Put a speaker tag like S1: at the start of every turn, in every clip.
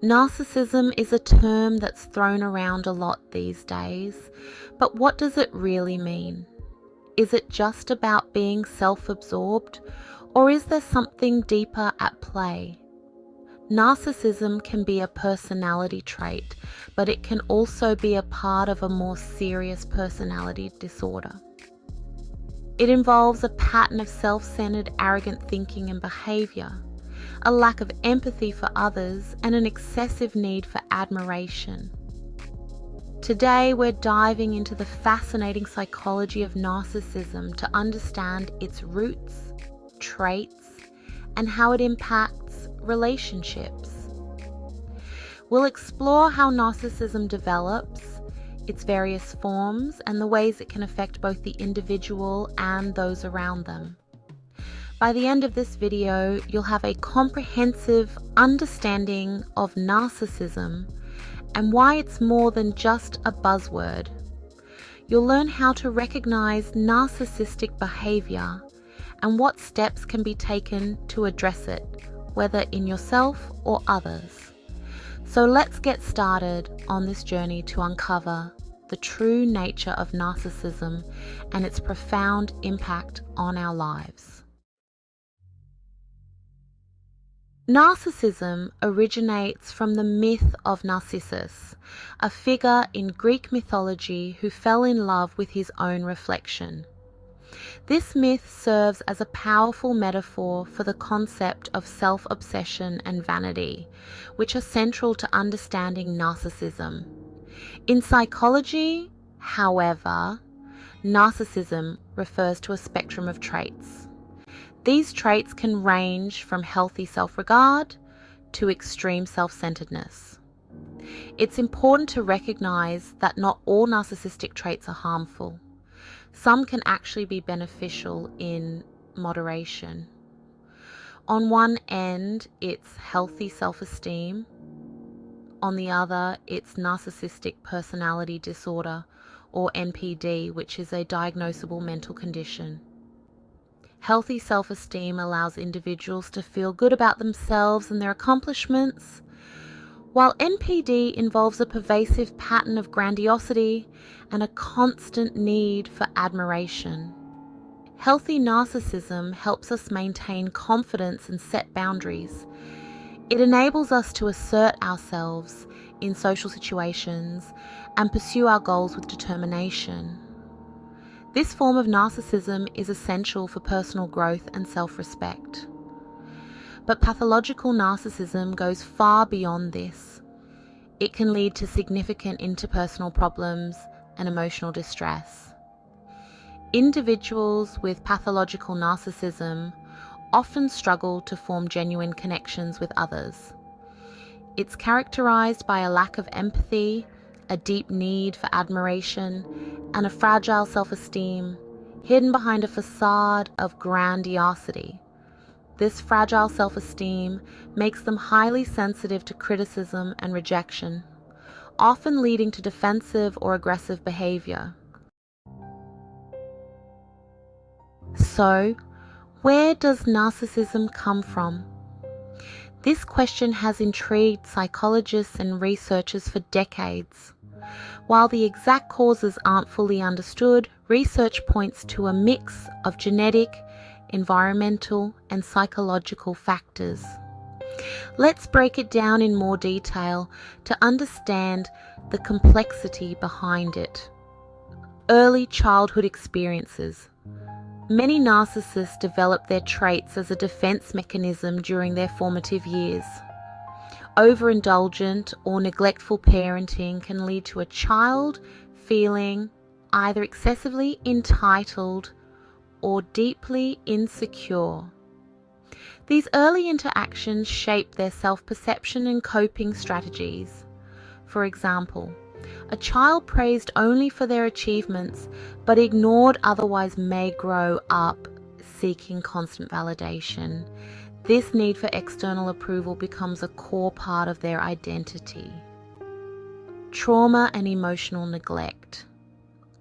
S1: Narcissism is a term that's thrown around a lot these days, but what does it really mean? Is it just about being self-absorbed, or is there something deeper at play? Narcissism can be a personality trait, but it can also be a part of a more serious personality disorder. It involves a pattern of self-centered, arrogant thinking and behavior, a lack of empathy for others, and an excessive need for admiration. Today, we're diving into the fascinating psychology of narcissism to understand its roots, traits, and how it impacts relationships. We'll explore how narcissism develops, its various forms, and the ways it can affect both the individual and those around them. By the end of this video, you'll have a comprehensive understanding of narcissism and why it's more than just a buzzword. You'll learn how to recognize narcissistic behavior and what steps can be taken to address it, whether in yourself or others. So let's get started on this journey to uncover the true nature of narcissism and its profound impact on our lives. Narcissism originates from the myth of Narcissus, a figure in Greek mythology who fell in love with his own reflection. This myth serves as a powerful metaphor for the concept of self-obsession and vanity, which are central to understanding narcissism. In psychology, however, narcissism refers to a spectrum of traits. These traits can range from healthy self-regard to extreme self-centeredness. It's important to recognize that not all narcissistic traits are harmful. Some can actually be beneficial in moderation. On one end, it's healthy self-esteem. On the other, it's Narcissistic Personality Disorder, or NPD, which is a diagnosable mental condition. Healthy self-esteem allows individuals to feel good about themselves and their accomplishments, while NPD involves a pervasive pattern of grandiosity and a constant need for admiration. Healthy narcissism helps us maintain confidence and set boundaries. It enables us to assert ourselves in social situations and pursue our goals with determination. This form of narcissism is essential for personal growth and self-respect. But pathological narcissism goes far beyond this. It can lead to significant interpersonal problems and emotional distress. Individuals with pathological narcissism often struggle to form genuine connections with others. It's characterized by a lack of empathy, a deep need for admiration, and a fragile self-esteem hidden behind a facade of grandiosity. This fragile self-esteem makes them highly sensitive to criticism and rejection, often leading to defensive or aggressive behavior. So, where does narcissism come from? This question has intrigued psychologists and researchers for decades. While the exact causes aren't fully understood, research points to a mix of genetic, environmental, and psychological factors. Let's break it down in more detail to understand the complexity behind it. Early childhood experiences. Many narcissists develop their traits as a defense mechanism during their formative years. Overindulgent or neglectful parenting can lead to a child feeling either excessively entitled or deeply insecure. These early interactions shape their self-perception and coping strategies. For example, a child praised only for their achievements but ignored otherwise may grow up seeking constant validation. This need for external approval becomes a core part of their identity. Trauma and emotional neglect.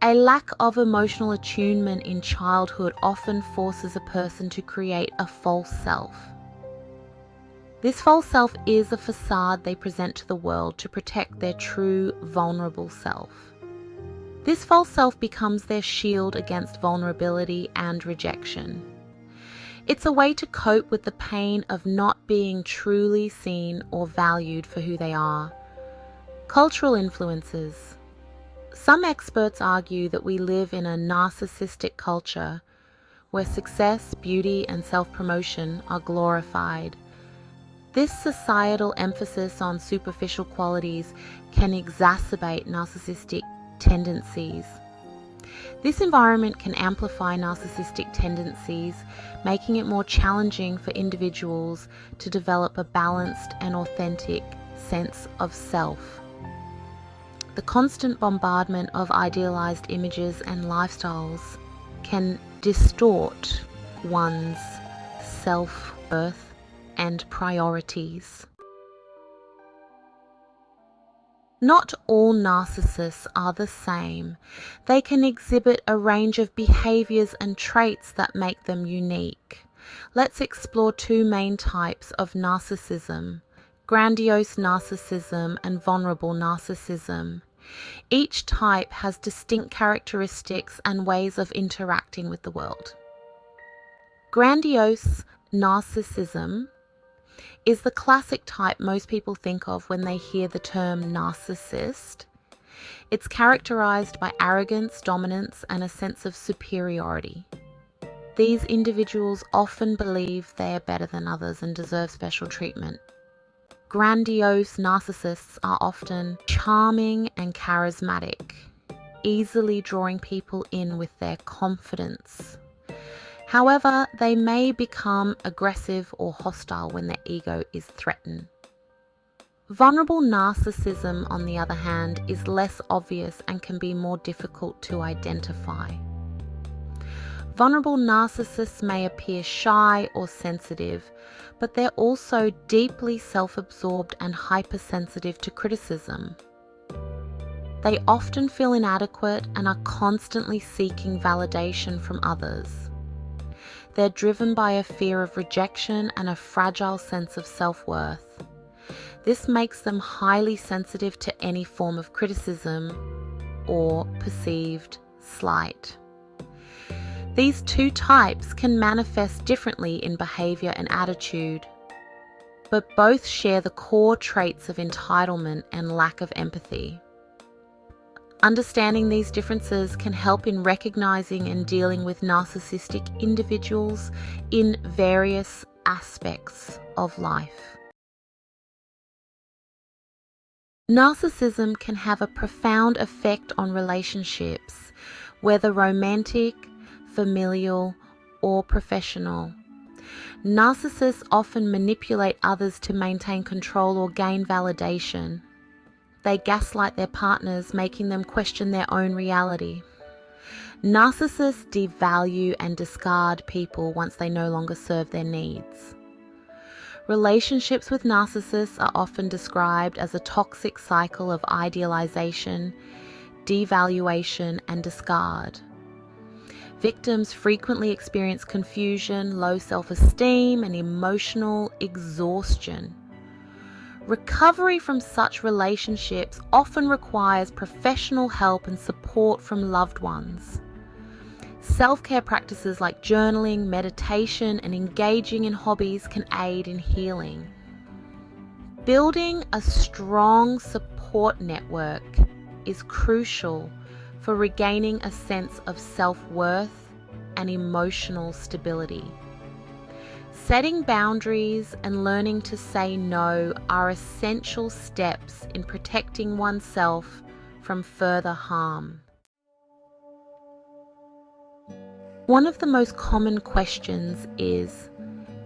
S1: A lack of emotional attunement in childhood often forces a person to create a false self. This false self is a facade they present to the world to protect their true, vulnerable self. This false self becomes their shield against vulnerability and rejection. It's a way to cope with the pain of not being truly seen or valued for who they are. Cultural influences. Some experts argue that we live in a narcissistic culture where success, beauty, and self-promotion are glorified. This societal emphasis on superficial qualities can exacerbate narcissistic tendencies. This environment can amplify narcissistic tendencies, making it more challenging for individuals to develop a balanced and authentic sense of self. The constant bombardment of idealized images and lifestyles can distort one's self-worth and priorities. Not all narcissists are the same. They can exhibit a range of behaviors and traits that make them unique. Let's explore two main types of narcissism: grandiose narcissism and vulnerable narcissism. Each type has distinct characteristics and ways of interacting with the world. Grandiose narcissism is the classic type most people think of when they hear the term narcissist. It's characterized by arrogance, dominance, and a sense of superiority. These individuals often believe they are better than others and deserve special treatment. Grandiose narcissists are often charming and charismatic, easily drawing people in with their confidence. However, they may become aggressive or hostile when their ego is threatened. Vulnerable narcissism, on the other hand, is less obvious and can be more difficult to identify. Vulnerable narcissists may appear shy or sensitive, but they're also deeply self-absorbed and hypersensitive to criticism. They often feel inadequate and are constantly seeking validation from others. They're driven by a fear of rejection and a fragile sense of self-worth. This makes them highly sensitive to any form of criticism or perceived slight. These two types can manifest differently in behavior and attitude, but both share the core traits of entitlement and lack of empathy. Understanding these differences can help in recognizing and dealing with narcissistic individuals in various aspects of life. Narcissism can have a profound effect on relationships, whether romantic, familial, or professional. Narcissists often manipulate others to maintain control or gain validation. They gaslight their partners, making them question their own reality. Narcissists devalue and discard people once they no longer serve their needs. Relationships with narcissists are often described as a toxic cycle of idealization, devaluation, and discard. Victims frequently experience confusion, low self-esteem, and emotional exhaustion. Recovery from such relationships often requires professional help and support from loved ones. Self-care practices like journaling, meditation, and engaging in hobbies can aid in healing. Building a strong support network is crucial for regaining a sense of self-worth and emotional stability. Setting boundaries and learning to say no are essential steps in protecting oneself from further harm. One of the most common questions is,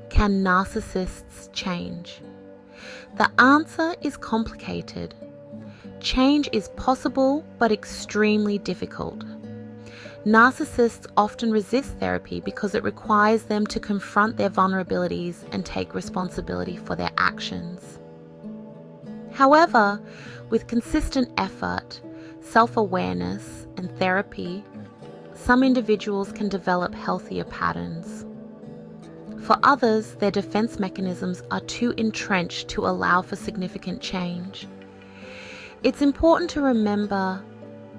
S1: can narcissists change? The answer is complicated. Change is possible but extremely difficult. Narcissists often resist therapy because it requires them to confront their vulnerabilities and take responsibility for their actions. However, with consistent effort, self-awareness, and therapy, some individuals can develop healthier patterns. For others, their defense mechanisms are too entrenched to allow for significant change. It's important to remember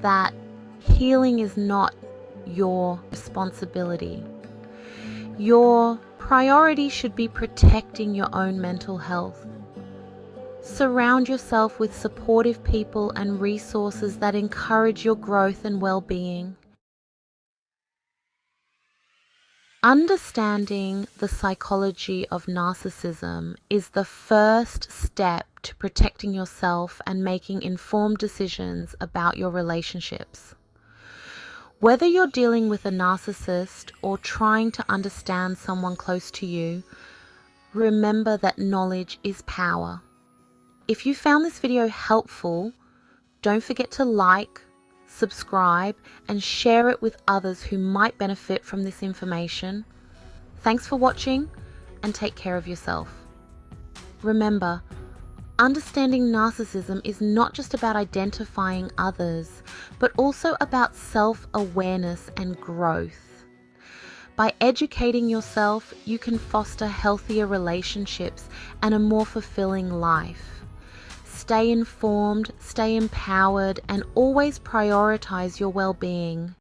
S1: that healing is not your responsibility. Your priority should be protecting your own mental health. Surround yourself with supportive people and resources that encourage your growth and well-being. Understanding the psychology of narcissism is the first step to protecting yourself and making informed decisions about your relationships. Whether you're dealing with a narcissist or trying to understand someone close to you, remember that knowledge is power. If you found this video helpful, don't forget to like, subscribe, and share it with others who might benefit from this information. Thanks for watching, and take care of yourself. Remember, understanding narcissism is not just about identifying others, but also about self-awareness and growth. By educating yourself, you can foster healthier relationships and a more fulfilling life. Stay informed, stay empowered, and always prioritize your well-being.